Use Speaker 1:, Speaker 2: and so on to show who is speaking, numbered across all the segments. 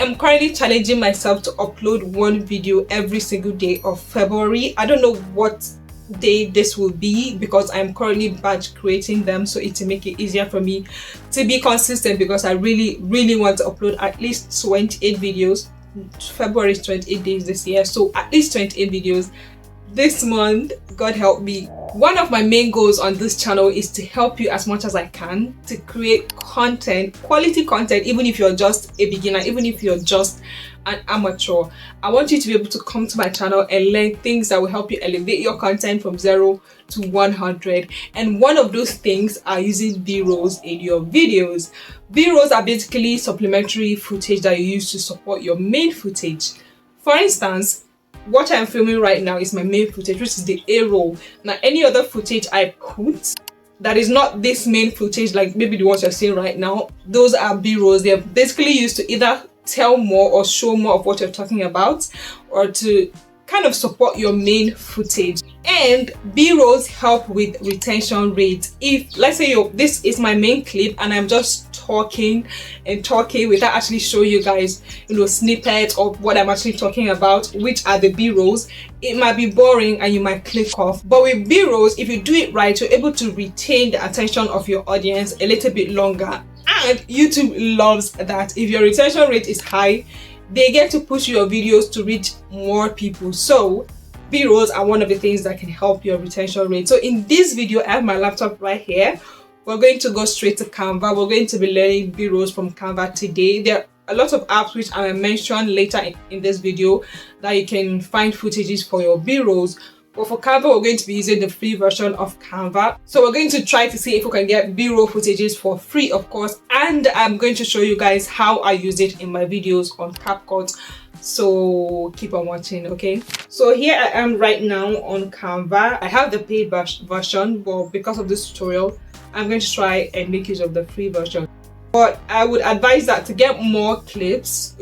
Speaker 1: am currently challenging myself to upload one video every single day of February. I don't know what day this will be because I'm currently batch creating them, so it will make it easier for me to be consistent, because I really want to upload at least 28 videos. February is 28 days this year, so at least 28 videos this month. God help me. One of my main goals on this channel is to help you as much as I can to create content, quality content, even if you're just a beginner, even if you're just an amateur. I want you to be able to come to my channel and learn things that will help you elevate your content from 0 to 100. And one of those things are using B-rolls in your videos. B-rolls are basically supplementary footage that you use to support your main footage. For instance, what I'm filming right now is my main footage, which is the A-roll. Now, any other footage I put that is not this main footage, like maybe the ones you're seeing right now, those are B-rolls. They're basically used to either tell more or show more of what you're talking about, or to kind of support your main footage. And B-rolls help with retention rates. If, let's say, this is my main clip and I'm just talking without actually showing you guys, snippets of what I'm actually talking about, which are the B-rolls, it might be boring and you might click off. But with B-rolls, if you do it right, you're able to retain the attention of your audience a little bit longer. And YouTube loves that. If your retention rate is high, they get to push your videos to reach more people. So B-rolls are one of the things that can help your retention rate. So in this video, I have my laptop right here. We're going to go straight to Canva. We're going to be learning B-rolls from Canva today. There are a lot of apps which I will mention later in this video that you can find footages for your B-rolls. But for Canva, we're going to be using the free version of Canva. So we're going to try to see if we can get B-roll footages for free, of course. And I'm going to show you guys how I use it in my videos on CapCut. So keep on watching, okay? So here I am right now on Canva. I have the paid version, but because of this tutorial, I'm going to try and make use of the free version. But I would advise that to get more clips,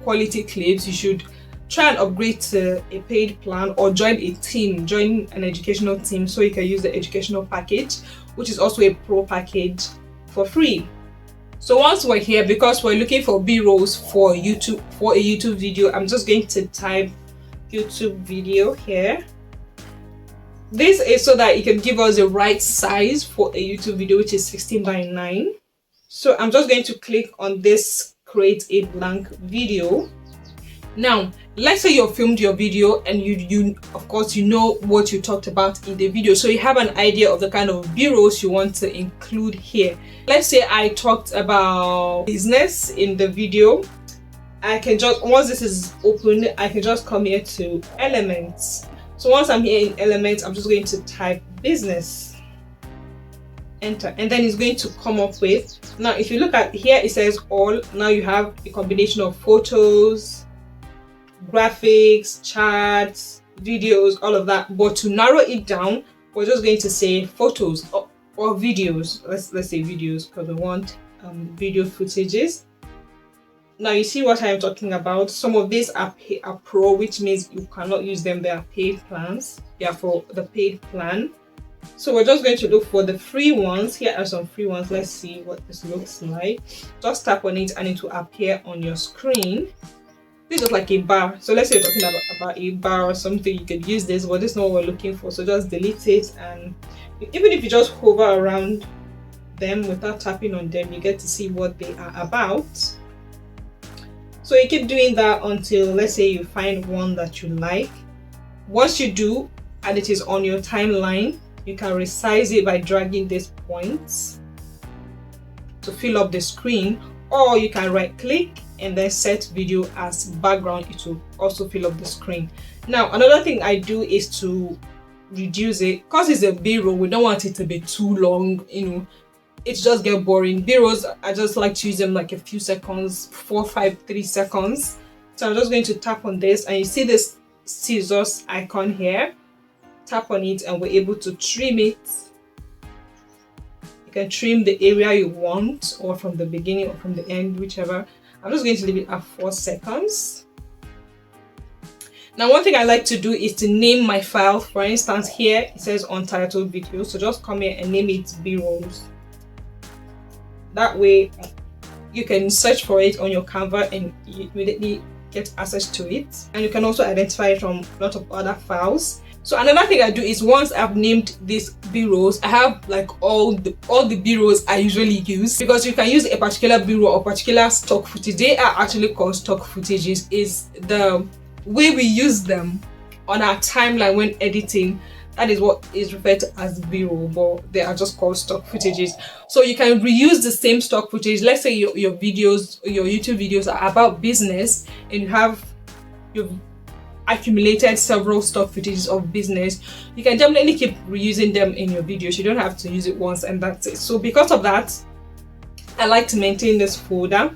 Speaker 1: quality clips, you should try and upgrade to a paid plan or join a team, join an educational team, so you can use the educational package, which is also a pro package, for free. So once we're here, because we're looking for B-rolls for YouTube, for a YouTube video, I'm just going to type YouTube video here. This is so that it can give us the right size for a YouTube video, which is 16:9. So I'm just going to click on this create a blank video. Now, let's say you filmed your video and you of course you know what you talked about in the video, so you have an idea of the kind of B-rolls you want to include here. Let's say I talked about business in the video. I can just, once this is open, I can just come here to elements. So once I'm here in elements, I'm just going to type business, enter, and then it's going to come up with, now if you look at here, it says all. Now you have a combination of photos, graphics, charts, videos, all of that. But to narrow it down, we're just going to say photos or videos. Let's say videos, because we want video footages. Now you see what I'm talking about. Some of these are pro, which means you cannot use them. They are paid plans. They are for the paid plan. So we're just going to look for the free ones. Here are some free ones. Let's see what this looks like. Just tap on it and it will appear on your screen. This is like a bar. So let's say you're talking about a bar or something, you could use this, but this is not what we're looking for. So just delete it, and even if you just hover around them without tapping on them, you get to see what they are about. So you keep doing that until, let's say, you find one that you like. Once you do, and it is on your timeline, you can resize it by dragging these points to fill up the screen, or you can right click and then set video as background. It will also fill up the screen. Now another thing I do is to reduce it, because it's a B-roll. We don't want it to be too long, it just get boring. B-rolls, I just like to use them like a few seconds, 4, 5, 3 seconds. So I'm just going to tap on this, and you see this scissors icon here. Tap on it and we're able to trim it. You can trim the area you want, or from the beginning or from the end, whichever. I'm just going to leave it at 4 seconds. Now one thing I like to do is to name my file. For instance, here it says untitled video, so just come here and name it B-rolls. That way you can search for it on your Canva and you immediately get access to it, and you can also identify it from a lot of other files. So another thing I do is, once I've named these b-rolls, I have like all the b-rolls I usually use, because you can use a particular b-roll or particular stock footage. They are actually called stock footages. Is the way we use them on our timeline when editing. That is what is referred to as b-roll, but they are just called stock footages. So you can reuse the same stock footage. Let's say your videos, your YouTube videos are about business, and you've accumulated several stock footages of business. You can definitely keep reusing them in your videos. You don't have to use it once and that's it. So because of that, I like to maintain this folder.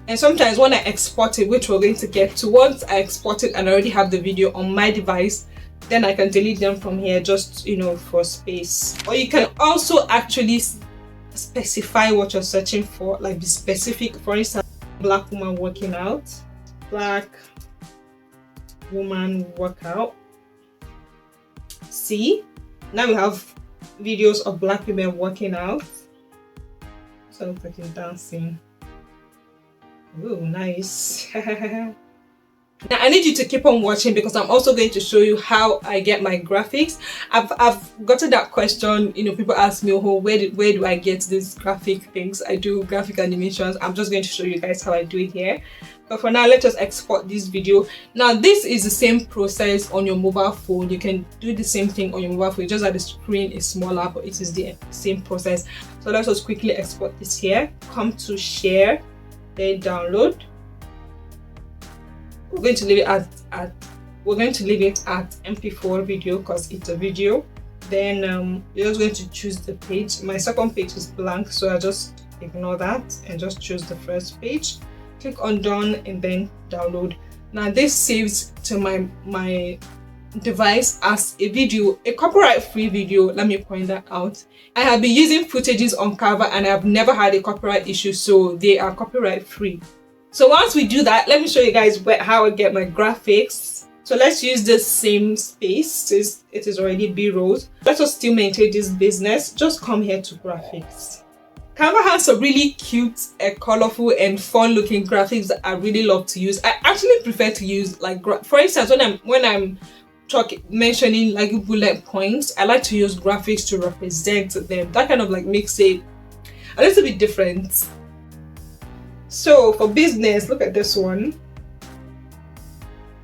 Speaker 1: And sometimes when I export it, which we're going to get to, once I export it and I already have the video on my device, then I can delete them from here, just for space. Or you can also actually specify what you're searching for, like be specific. For instance, black woman working out, black woman workout. See, now we have videos of black women working out. So it looks like he's dancing. Oh, nice. Now I need you to keep on watching, because I'm also going to show you how I get my graphics. I've gotten that question, people ask me, oh, where do I get these graphic things? I do graphic animations. I'm just going to show you guys how I do it here. But for now, let's just export this video. Now this is the same process on your mobile phone. You can do the same thing on your mobile phone, just that the screen is smaller, but it is the same process. So let's just quickly export this here. Come to share, then download. We're going to leave it at MP4 video because it's a video. Then you're just going to choose the page. My second page is blank, so I just ignore that and just choose the first page. Click on done and then download. Now this saves to my device as a video, a copyright-free video. Let me point that out. I have been using footages on Canva and I've never had a copyright issue, so they are copyright-free. So once we do that, let me show you guys how I get my graphics. So let's use the same space. It is already b-rolls. Let us still maintain this business. Just come here to graphics. Canva has some really cute, colorful and fun looking graphics that I really love to use. I actually prefer to use, like, for instance, when I'm mentioning like bullet points, I like to use graphics to represent them. That kind of like makes it a little bit different. So for business, look at this one.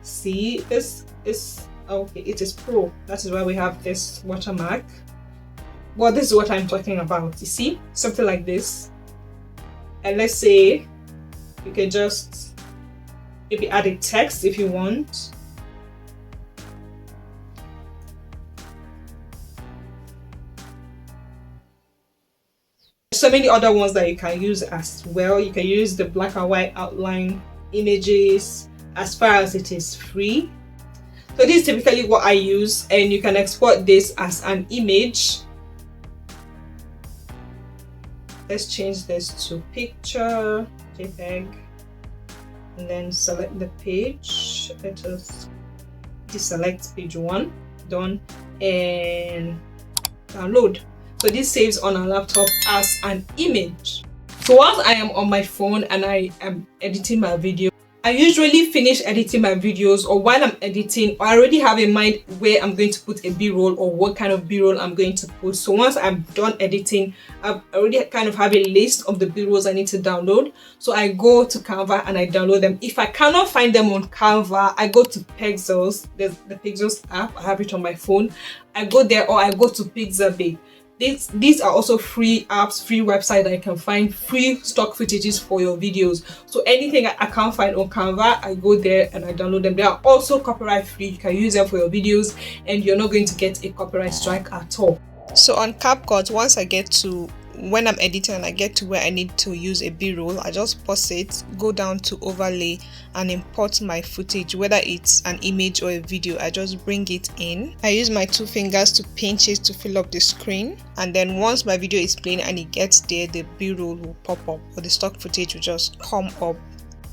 Speaker 1: See, this is okay, it is pro. That is why we have this watermark. Well, this is what I'm talking about. You see, something like this. And let's say you can just maybe add a text if you want. So many other ones that you can use as well. You can use the black and white outline images as far as it is free. So this is typically what I use, and you can export this as an image. Let's change this to picture, JPEG, and then select the page. Let us deselect page 1, done, and download. So this saves on a laptop as an image. So once I am on my phone and I am editing my video, I usually finish editing my videos, or while I'm editing, I already have in mind where I'm going to put a b-roll or what kind of b-roll I'm going to put. So once I'm done editing, I already kind of have a list of the b-rolls I need to download. So I go to Canva and I download them. If I cannot find them on Canva, I go to Pexels. There's the Pexels app. I have it on my phone. I go there, or I go to Pixabay. These are also free apps, free website that you can find free stock footages for your videos. So anything I can't find on Canva, I go there and I download them. They are also copyright free. You can use them for your videos and you're not going to get a copyright strike at all. So on CapCut, once I get to when I'm editing and I get to where I need to use a b-roll, I just pause it, go down to overlay and import my footage, whether it's an image or a video. I just bring it in. I use my 2 fingers to pinch it to fill up the screen, and then once my video is playing and it gets there, the b-roll will pop up, or the stock footage will just come up.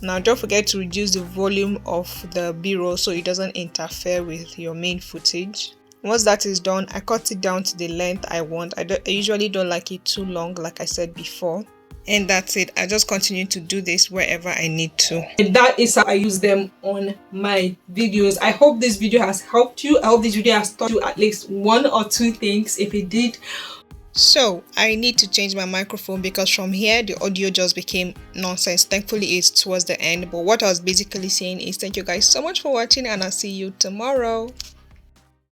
Speaker 1: Now don't forget to reduce the volume of the b-roll so it doesn't interfere with your main footage. Once that is done, I cut it down to the length I want. I usually don't like it too long, like I said before.
Speaker 2: And that's it. I just continue to do this wherever I need to.
Speaker 1: And that is how I use them on my videos. I hope this video has helped you. I hope this video has taught you at least 1 or 2 things. If it did,
Speaker 2: so I need to change my microphone because from here the audio just became nonsense. Thankfully it's towards the end, but what I was basically saying is thank you guys so much for watching, and I'll see you tomorrow.